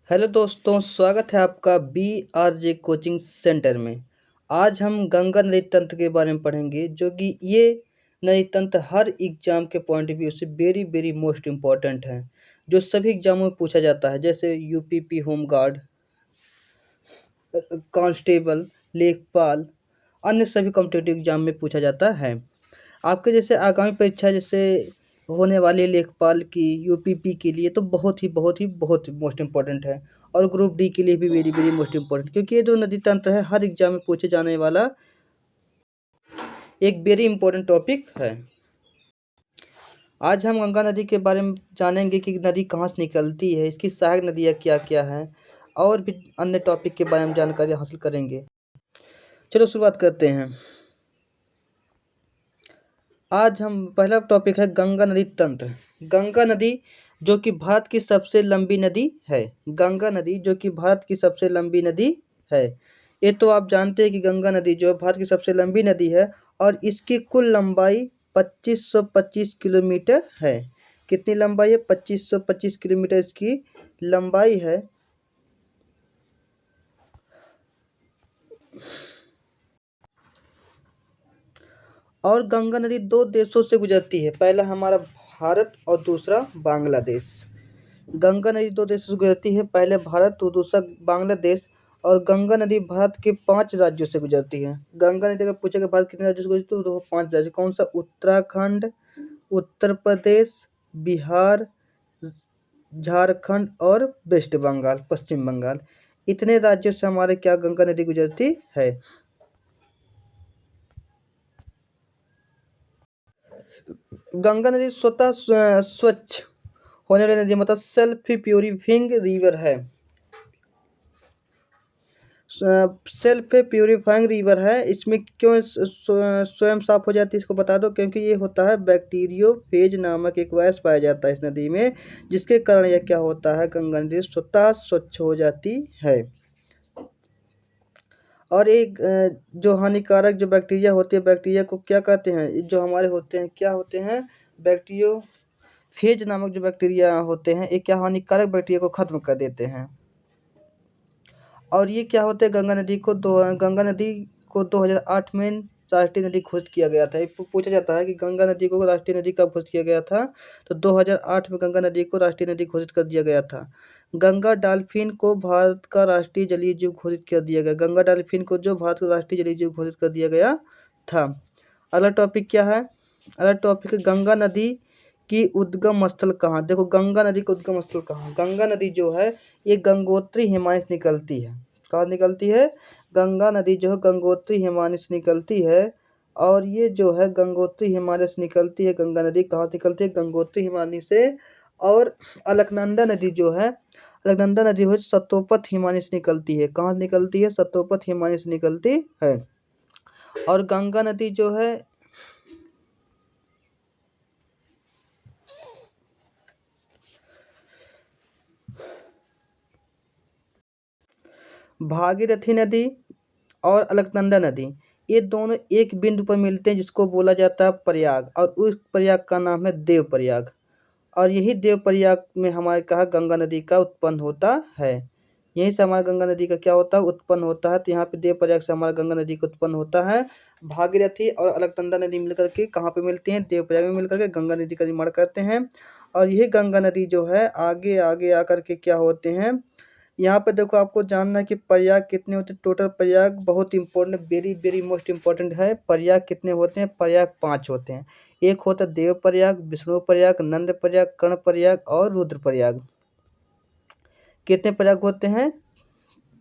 Hello दोस्तों, स्वागत है आपका BRJ कोचिंग सेंटर में। आज हम गंगा नदी तंत्र के बारे में पढ़ेंगे, जो कि ये नदी तंत्र हर एग्जाम के पॉइंट ऑफ व्यू से वेरी वेरी मोस्ट इम्पॉर्टेंट है, जो सभी एग्जामों में पूछा जाता है, जैसे यूपीपी होम गार्ड, कांस्टेबल, लेखपाल, अन्य सभी कॉम्पिटिटिव एग्जाम में पूछा जाता है। आपके जैसे आगामी परीक्षा जैसे होने वाली लेखपाल की यूपीपी के लिए तो बहुत मोस्ट इम्पोर्टेंट है, और ग्रुप डी के लिए भी वेरी वेरी मोस्ट इम्पोर्टेंट, क्योंकि ये जो नदी तंत्र है हर एग्जाम में पूछे जाने वाला एक वेरी इंपॉर्टेंट टॉपिक है। आज हम गंगा नदी के बारे में जानेंगे कि नदी कहाँ से निकलती है, इसकी सहायक नदियाँ क्या क्या हैं, और भी अन्य टॉपिक के बारे में जानकारी हासिल करेंगे। चलो शुरुआत करते हैं। आज हम पहला टॉपिक है गंगा नदी तंत्र। गंगा नदी जो कि भारत की सबसे लंबी नदी है। गंगा नदी जो कि भारत की सबसे लंबी नदी है। ये तो आप जानते हैं कि गंगा नदी जो भारत की सबसे लंबी नदी है, और इसकी कुल लंबाई 2525 किलोमीटर है। कितनी लंबाई है? 2525 किलोमीटर इसकी लंबाई है। और गंगा नदी दो देशों से गुजरती है, पहला हमारा भारत और दूसरा बांग्लादेश। गंगा नदी दो देशों से गुजरती है, पहले भारत और दूसरा बांग्लादेश। और गंगा नदी भारत के 5 राज्यों से गुजरती है। गंगा नदी अगर पूछेगा भारत कितने राज्यों से गुजरती है, तो 5 राज्य। कौन सा? उत्तराखंड, उत्तर प्रदेश, बिहार, झारखंड और वेस्ट बंगाल, पश्चिम बंगाल। इतने राज्यों से हमारे क्या गंगा नदी गुजरती है। गंगा नदी स्वतः स्वच्छ होने वाली नदी, मतलब सेल्फ प्यूरिफाइंग रिवर है। सेल्फ प्यूरिफाइंग रिवर है। इसमें क्यों स्वयं साफ हो जाती है, इसको बता दो। क्योंकि ये होता है बैक्टीरियोफेज नामक एक वायरस पाया जाता है इस नदी में, जिसके कारण यह क्या होता है, गंगा नदी स्वतः स्वच्छ हो जाती है। और एक जो हानिकारक जो बैक्टीरिया होते हैं, बैक्टीरिया को क्या कहते हैं, जो हमारे होते हैं, क्या होते हैं, बैक्टीरियोफेज नामक जो बैक्टीरिया होते हैं, ये क्या हानिकारक बैक्टीरिया को खत्म कर देते हैं। और ये क्या होता है, गंगा नदी को 2008 में राष्ट्रीय नदी घोषित किया गया था। पूछा जाता है कि गंगा नदी को राष्ट्रीय नदी कब घोषित किया गया था, तो 2008 में गंगा नदी को राष्ट्रीय नदी घोषित कर दिया गया था। गंगा डॉल्फिन को भारत का राष्ट्रीय जलीय जीव घोषित कर दिया गया। गंगा डॉल्फिन को जो भारत का राष्ट्रीय जलीय जीव घोषित कर दिया गया था। अगला टॉपिक क्या है? अगला टॉपिक है गंगा नदी की उद्गम स्थल कहाँ। देखो, गंगा नदी का उद्गम स्थल कहाँ? गंगा नदी जो है ये गंगोत्री हिमालय से निकलती है। कहाँ निकलती है? गंगा नदी जो है गंगोत्री हिमालय से निकलती है। और ये जो है गंगोत्री हिमालय से निकलती है। गंगा नदी कहाँ से निकलती है? गंगोत्री हिमालय से। और अलकनंदा नदी जो है, अलकनंदा नदी हो सतोपत हिमालय से निकलती है। कहाँ निकलती है? सतोपत हिमालय से निकलती है। और गंगा नदी जो है भागीरथी नदी और अलकनंदा नदी, ये दोनों एक बिंदु पर मिलते हैं, जिसको बोला जाता है प्रयाग, और उस प्रयाग का नाम है देव प्रयाग। और यही देव प्रयाग में हमारे कहा गंगा नदी का उत्पन्न होता है। यहीं से हमारा गंगा नदी का क्या होता है, उत्पन्न होता है। तो यहाँ पे देव प्रयाग से हमारा गंगा नदी का उत्पन्न होता है। भागीरथी और अलकनंदा नदी मिलकर के कहाँ पे मिलती हैं? देव प्रयाग में मिलकर के गंगा नदी का निर्माण करते हैं। और यही गंगा नदी जो है आगे आगे आकर के क्या होते हैं, यहाँ पे देखो, आपको जानना है कि प्रयाग कितने होते हैं। टोटल प्रयाग बहुत important, very very most important है। प्रयाग कितने होते हैं? प्रयाग 5 होते हैं। एक होता है देव प्रयाग, विष्णु प्रयाग, नंद प्रयाग, कर्ण प्रयाग और रुद्र प्रयाग। कितने प्रयाग होते हैं?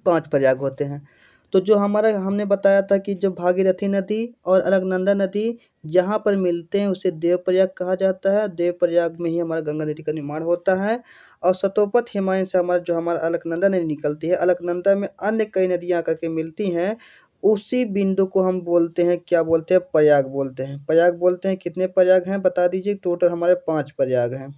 5 प्रयाग होते हैं। तो जो हमारा हमने बताया था कि जो भागीरथी नदी और अलकनंदा नदी जहाँ पर मिलते हैं उसे देव प्रयाग कहा जाता है। देव प्रयाग में ही हमारा गंगा नदी का निर्माण होता है। और सतोपत हिमालय से हमारा अलकनंदा नदी निकलती है। अलकनंदा में अन्य कई नदियाँ आकर के मिलती हैं। उसी बिंदु को हम बोलते हैं, क्या बोलते हैं? प्रयाग बोलते हैं। प्रयाग बोलते हैं। कितने प्रयाग हैं बता दीजिए? टोटल हमारे 5 प्रयाग हैं।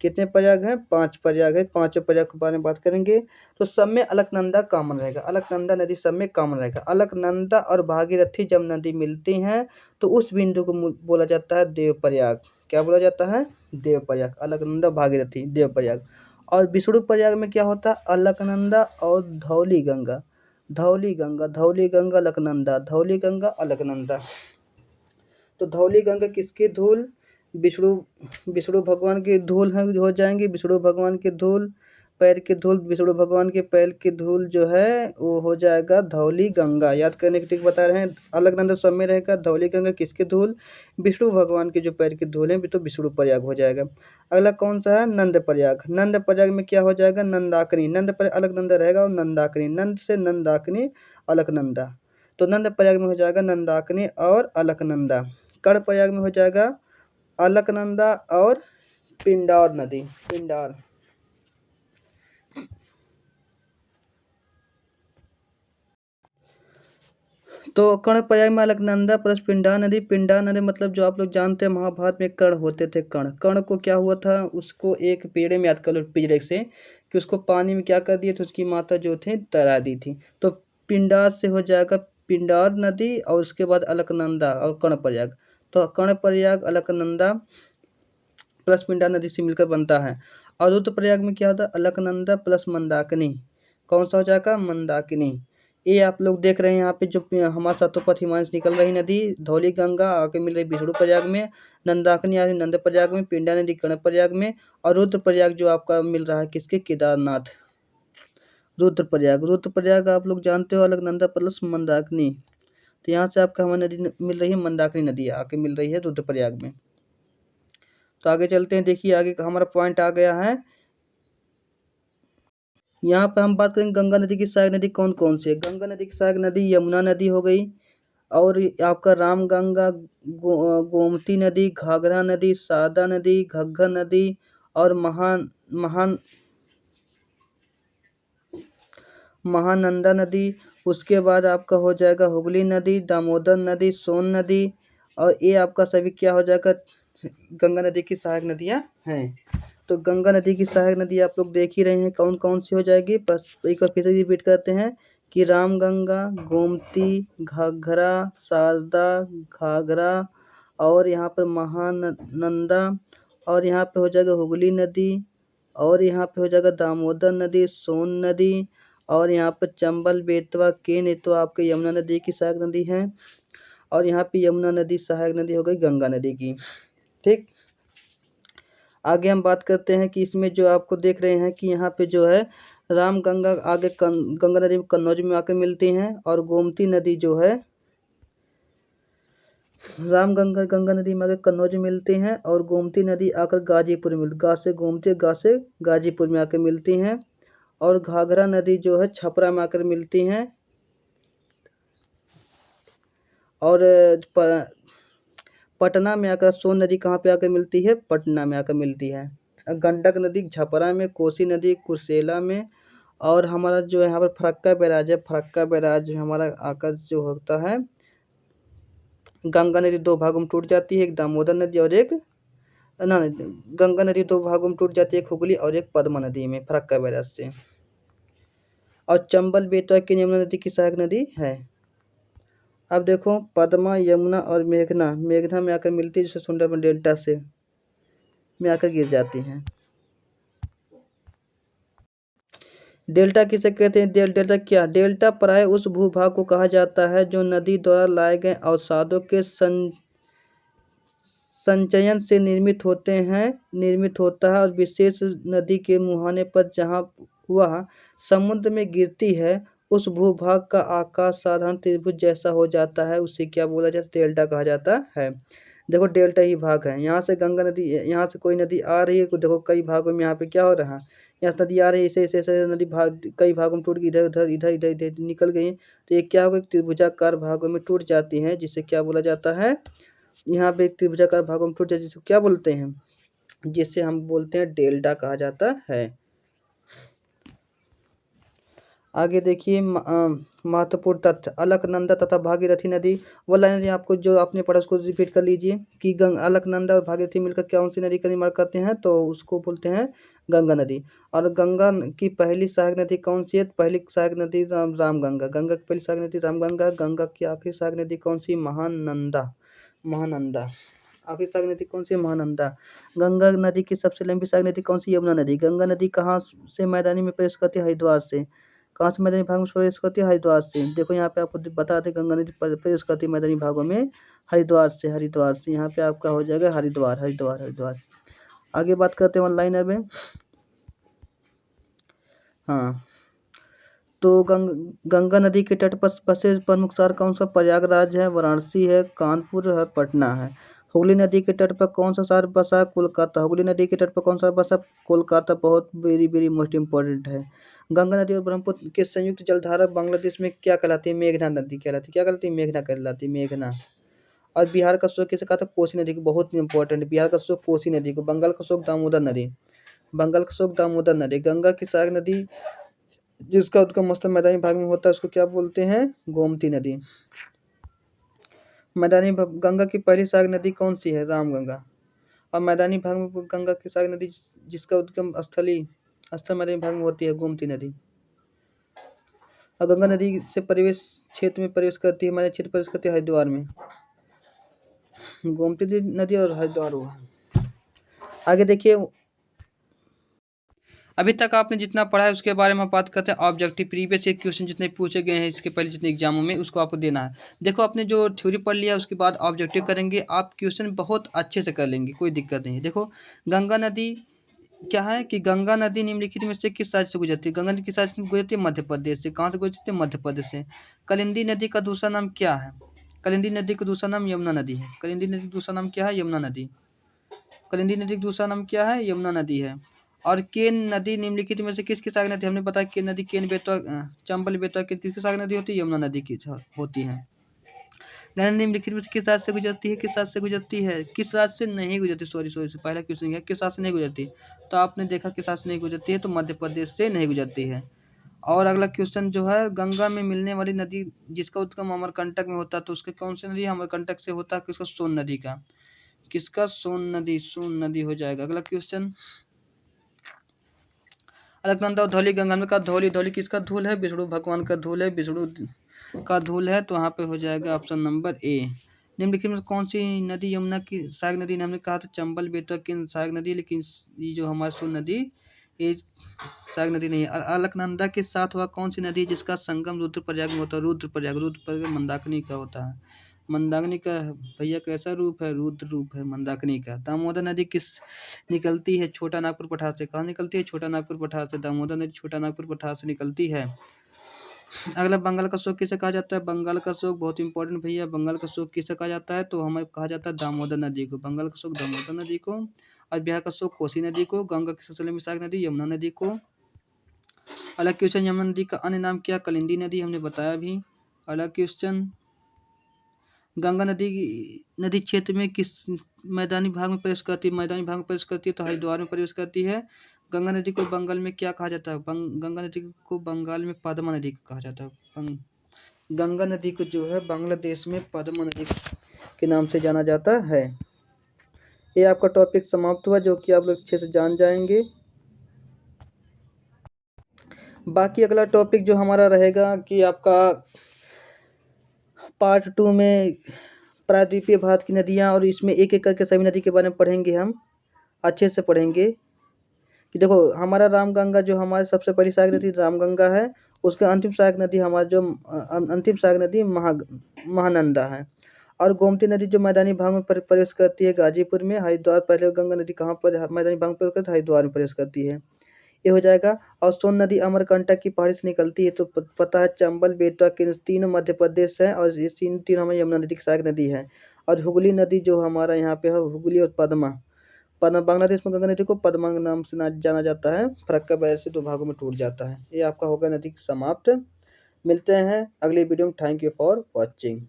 कितने प्रयाग हैं? 5 प्रयाग है। पांचों प्रयाग के बारे में बात करेंगे। तो सब में अलकनंदा कॉमन रहेगा। अलकनंदा नदी सब में कॉमन रहेगा। अलकनंदा और भागीरथी जब नदी मिलती हैं तो उस बिंदु को बोला जाता है देव प्रयाग। क्या बोला जाता है? देव प्रयाग। अलकनंदा भागीरथी देव प्रयाग। और विष्णु प्रयाग में क्या होता है, अलकनंदा और धौली गंगा, धौली गंगा, धौली गंगा अलकनंदा, धौली गंगा अलकनंदा। तो धौली गंगा किसकी धूल, विष्णु विष्णु भगवान की धूल है, हो जाएंगी विष्णु भगवान की धूल, पैर की धूल, विष्णु भगवान के पैर की धूल जो है वो हो जाएगा धौली गंगा। याद करने के ठीक बता रहे हैं, अलकनंदा सब में रहेगा, धौली गंगा किसकी धूल, विष्णु भगवान के जो पैर की धूल है तो विष्णु प्रयाग हो जाएगा। अगला कौन सा है, नंद प्रयाग। नंद प्रयाग में क्या हो जाएगा, नंदाकिनी, नंद पर अलकनंदा रहेगा और नंदाकिनी, नंद से नंदाकिनी अलकनंदा। तो नंद प्रयाग में हो जाएगा नंदाकिनी और अलकनंदा। कर्ण प्रयाग में हो जाएगा अलकनंदा और पिंडौर नदी, पिंडौर। तो कर्ण प्रयाग में अलकनंदा प्लस पिंडा नदी, पिंडा नदी मतलब जो आप लोग जानते हैं महाभारत में कर्ण होते थे, कर्ण, कर्ण को क्या हुआ था, उसको एक पेड़ में याद कर लो पिंजरे से, कि उसको पानी में क्या कर दिए थे, उसकी माता जो थे तैरा दी थी। तो पिंडा से हो जाएगा पिंडार नदी और उसके बाद अलकनंदा और कर्ण प्रयाग। तो कर्ण प्रयाग अलकनंदा प्लस पिंडा नदी से मिलकर बनता है। और रुद्रप्रयाग में क्या होता है, अलकनंदा प्लस मंदाकिनी, कौन सा हो जाएगा, मंदाकिनी। ये आप लोग देख रहे हैं यहाँ पे जो हमारा सतोपथ हिमांश निकल रही नदी, धौली गंगा आके मिल रही विष्णु प्रयाग में, नंदाकिनी आ रही नंद प्रयाग में, पिंडा नदी कर्ण प्रयाग में, और रुद्रप्रयाग जो आपका मिल रहा है किसके, केदारनाथ। रुद्रप्रयाग, रुद्रप्रयाग आप लोग जानते हो अलकनंदा प्लस मंदाकिनी। तो यहाँ से आपका हमारी नदी मिल रही है मंदाकिनी नदी आके मिल रही है रुद्रप्रयाग में। तो आगे चलते हैं, देखिए आगे का हमारा पॉइंट आ गया है। यहाँ पे हम बात करेंगे गंगा नदी की सहायक नदी कौन कौन सी है। गंगा नदी की सहायक नदी यमुना नदी हो गई, और आपका रामगंगा, गोमती नदी, घाघरा नदी, शारदा नदी, घग्गर नदी, और महान महान महानंदा नदी। उसके बाद आपका हो जाएगा हुगली नदी, दामोदर नदी, सोन नदी, और ये आपका सभी क्या हो जाएगा, गंगा नदी की सहायक नदियाँ हैं। तो गंगा नदी की सहायक नदी आप लोग देख ही रहे हैं कौन कौन सी हो जाएगी, बस एक बार फिर से रिपीट करते हैं कि रामगंगा, गोमती, घाघरा, शारदा, घाघरा, और यहाँ पर महानंदा, और यहाँ पे हो जाएगा हुगली नदी, और यहाँ पे हो जाएगा दामोदर नदी, सोन नदी, और यहाँ पर चंबल, बेतवा, केन, ये तो आपके यमुना नदी की सहायक नदी है, और यहाँ पे यमुना नदी सहायक नदी हो गई गंगा नदी की। ठीक, आगे हम बात करते हैं कि इसमें जो आपको देख रहे हैं कि यहाँ पे जो है राम गंगा आगे गंगा नदी में कन्नौज में आकर मिलती हैं, और गोमती नदी जो है गंगा नदी में आकर कन्नौज में मिलती हैं, और गोमती नदी आकर गाजीपुर में, गा से गोमती, गा से गाजीपुर में आकर मिलती हैं, और घाघरा नदी जो है छपरा में आकर मिलती हैं, और पटना में आकर सोन नदी कहाँ पे आकर मिलती है, पटना में आकर मिलती है। गंडक नदी छपरा में, कोसी नदी कुर्सेला में, और हमारा जो है यहाँ पर फरक्का बैराज है, फरक्का बैराज हमारा आकर जो होता है, गंगा नदी दो भागों में टूट जाती है, एक दामोदर नदी और एक ना, गंगा नदी दो भागों में टूट जाती है, एक हुगली और एक पद्मा नदी में फरक्का बैराज से। और चंबल, बेतवा की यमुना नदी की सहायक नदी है। अब देखो पद्मा, यमुना और मेघना, मेघना में आकर मिलती है जिससे सुंदरबन डेल्टा से में आकर गिर जाती हैं। डेल्टा किसे कहते हैं, डेल्टा क्या, डेल्टा प्राय उस भूभाग को कहा जाता है जो नदी द्वारा लाए गए अवसादों के संचयन से निर्मित होता है, और विशेष नदी के मुहाने पर जहाँ वह समुद्र में गिरती है उस भूभाग का आकार साधारण त्रिभुज जैसा हो जाता है, उसे क्या बोला जाता है, डेल्टा कहा जाता है। देखो डेल्टा ही भाग है, यहाँ से गंगा नदी, यहाँ से कोई नदी आ रही है, देखो कई भागों में यहाँ पे क्या हो रहा है, यहाँ से नदी आ रही है, ऐसे ऐसे ऐसे नदी भाग कई भागों में टूट गई, इधर उधर इधर इधर इधर निकल गई, तो ये क्या होगा, त्रिभुजाकार भागों में टूट जाती हैं, जिसे क्या बोला जाता है, यहाँ पे एक त्रिभुजाकार भागों में टूट जाए जिसको क्या बोलते हैं, जिसे हम बोलते हैं डेल्टा कहा जाता है। आगे देखिए महत्वपूर्ण तथ्य, अलकनंदा तथा भागीरथी नदी, वो लाइन आपको जो आपने पढ़ा उसको रिपीट कर लीजिए कि अलकनंदा और भागीरथी मिलकर कौन सी नदी का निर्माण करते हैं, तो उसको बोलते हैं गंगा नदी। और गंगा की पहली सहायक नदी कौन सी है, पहली सहायक नदी रामगंगा, गंगा की पहली सहायक नदी रामगंगा। गंगा की आखिरी सहायक नदी कौन सी, महानंदा, महानंदा। आखिरी सहायक नदी कौन सी है? महानंदा। गंगा नदी की सबसे लंबी सहायक नदी कौन सी? यमुना नदी। गंगा नदी कहाँ से मैदानी में प्रवेश करती है? हरिद्वार से। कहाँ से मैदानी भाग में प्रवेश करती है? हरिद्वार से। देखो यहाँ पे आपको बता दें, गंगा नदी प्रवेश करती है मैदानी भागों में हरिद्वार से। हरिद्वार से यहाँ पे आपका हो जाएगा हरिद्वार, हरिद्वार, हरिद्वार। आगे बात करते हैं ऑनलाइनर में। हाँ, तो गंगा नदी के तट पर बसे प्रमुख शहर कौन सा? प्रयागराज है, वाराणसी है, कानपुर है, पटना है। हुगली नदी के तट पर कौन सा शहर बसा है? कोलकाता। हुगली नदी के तट पर कौन सा शहर बसा? कोलकाता। बहुत वेरी वेरी मोस्ट इम्पोर्टेंट है। गंगा नदी और ब्रह्मपुत्र के संयुक्त जलधारा बांग्लादेश में क्या कहलाती है? मेघना नदी कहलाती है। क्या कहलाती है? मेघना कहलाती है, मेघना। और बिहार का स्रोत किसे कहा था? कोसी नदी को। बहुत इंपॉर्टेंट, बिहार का स्रोत कोसी नदी को। बंगाल का स्रोत दामोदर नदी। बंगाल का स्रोत दामोदर नदी। गंगा की सहायक नदी जिसका उद्गम स्थल मैदानी भाग में होता है उसको क्या बोलते हैं? गोमती नदी। गंगा की पहली सहायक नदी कौन सी है? रामगंगा। और मैदानी भाग में गंगा की सहायक नदी जिसका उद्गम स्थल मैदानी भाग में होती है? गोमती नदी। और गंगा नदी से परिवेश क्षेत्र में प्रवेश करती है, मैदानी क्षेत्र में प्रवेश करती है हरिद्वार में। गोमती नदी और हरिद्वार हुआ। आगे देखिए, अभी तक आपने जितना पढ़ा है उसके बारे में बात करते हैं। ऑब्जेक्टिव प्रीवियस ईयर क्वेश्चन जितने पूछे गए हैं इसके पहले जितने एग्जामों में, उसको आपको देना है। देखो, आपने जो थ्योरी पढ़ लिया उसके बाद ऑब्जेक्टिव करेंगे, आप क्वेश्चन बहुत अच्छे से कर लेंगे, कोई दिक्कत नहीं है। देखो, गंगा नदी क्या है कि गंगा नदी निम्नलिखित में से किस राज्य से गुजरती है? गंगा नदी किस राज्य से गुजरती है? मध्य प्रदेश से। कहाँ से गुजरती है? मध्य प्रदेश से। कलिंदी नदी का दूसरा नाम क्या है? कलिंदी नदी का दूसरा नाम यमुना नदी है। कलिंदी नदी का दूसरा नाम क्या है? यमुना नदी। कलिंदी नदी का दूसरा नाम क्या है? यमुना नदी है। और केन नदी निम्नलिखित में से किसकी सहायक नदी? हमने बताया केन नदी, केन बेतवा, चंबल बेतवा किसकी सहायक नदी होती है? यमुना नदी की होती है। गंगा नदी निम्नलिखित में से किस राज्य से गुजरती है? किस राज्य से गुजरती है? किस राज्य से नहीं गुजरती? सॉरी, पहला क्वेश्चन है किस राज्य से नहीं गुजरती, तो आपने देखा किस राज्य से नहीं गुजरती है, तो मध्य प्रदेश से नहीं गुजरती है। और अगला क्वेश्चन जो है, गंगा में मिलने वाली नदी जिसका उद्गम अमरकंटक में होता है, तो उसके कौन सी नदी अमरकंटक से होता है? किसका? सोन नदी का। किसका? सोन नदी, सोन नदी हो जाएगा। अगला क्वेश्चन, अलकनंदा और धौली गंगा में का धौली, धौली किसका धूल है? विष्णु भगवान का धूल है, विष्णु का धूल है, तो वहाँ पे हो जाएगा ऑप्शन नंबर ए। निम्नलिखित में कौन सी नदी यमुना की सहायक नदी? हमने कहा था चंबल बेतवा की सहायक नदी, लेकिन ये जो हमारी सोन नदी ये सहायक नदी नहीं है। अलकनंदा के साथ वह कौन सी नदी जिसका संगम रुद्रप्रयाग में होता है? रुद्रप्रयाग। रुद्रप्रयाग मंदाकिनी का होता है। मंदाकिनी का भैया कैसा रूप है? रुद्र रूप है मंदाकिनी का। दामोदर नदी किस निकलती है? छोटा नागपुर पठार से। कहाँ निकलती है? छोटा नागपुर पठार से। दामोदर नदी छोटा नागपुर पठार से निकलती है। अगला, बंगाल का शोक किसे कहा जाता है? बंगाल का शोक बहुत इंपॉर्टेंट भैया, बंगाल का शोक किसे कहा जाता है? तो हमें कहा जाता है दामोदर नदी को। बंगाल का शोक दामोदर नदी को। और बिहार का शोक कोसी नदी को। गंगा की सबसे लंबी सहायक नदी यमुना नदी को। अगला क्वेश्चन, यमुना नदी का अन्य नाम क्या? कलिंदी नदी, हमने बताया भी। अगला क्वेश्चन, गंगा नदी क्षेत्र में किस मैदानी भाग में प्रवेश करती है? मैदानी भाग में प्रवेश करती है तो हरिद्वार में प्रवेश करती है। गंगा नदी को बंगाल में क्या कहा जाता है? गंगा नदी को बंगाल में पद्मा नदी कहा जाता है। गंगा नदी को जो है बांग्लादेश में पद्मा नदी के नाम से जाना जाता है। ये आपका टॉपिक समाप्त हुआ, जो कि आप लोग अच्छे से जान जाएंगे। बाकी अगला टॉपिक जो हमारा रहेगा कि आपका पार्ट 2 में प्रायद्वीपीय भारत की नदियाँ, और इसमें एक एक करके सभी नदी के बारे में पढ़ेंगे, हम अच्छे से पढ़ेंगे। कि देखो, हमारा रामगंगा जो हमारी सबसे पहली सहायक नदी रामगंगा है, उसका अंतिम सहायक नदी हमारा जो अंतिम सहायक नदी महानंदा है। और गोमती नदी जो मैदानी भाग में प्रवेश करती है गाजीपुर में। हरिद्वार, पहले गंगा नदी कहाँ पर मैदानी भाग में प्रवेश करती है? हरिद्वार में प्रवेश करती है, ये हो जाएगा। और सोन नदी अमरकंटक की पहाड़ी से निकलती है, तो पता है चंबल बेतवा के तीनों मध्य प्रदेश है, और ये तीन हमारी यमुना नदी की सहायक नदी है। और हुगली नदी जो हमारा यहाँ पे है, हुगली और पद्मा। बांग्लादेश में गंगा नदी को पद्मा नाम से जाना जाता है। फरक्का बैर से 2 भागों में टूट जाता है। ये आपका होगा नदी समाप्त। मिलते हैं अगली वीडियो में। Thank you for watching.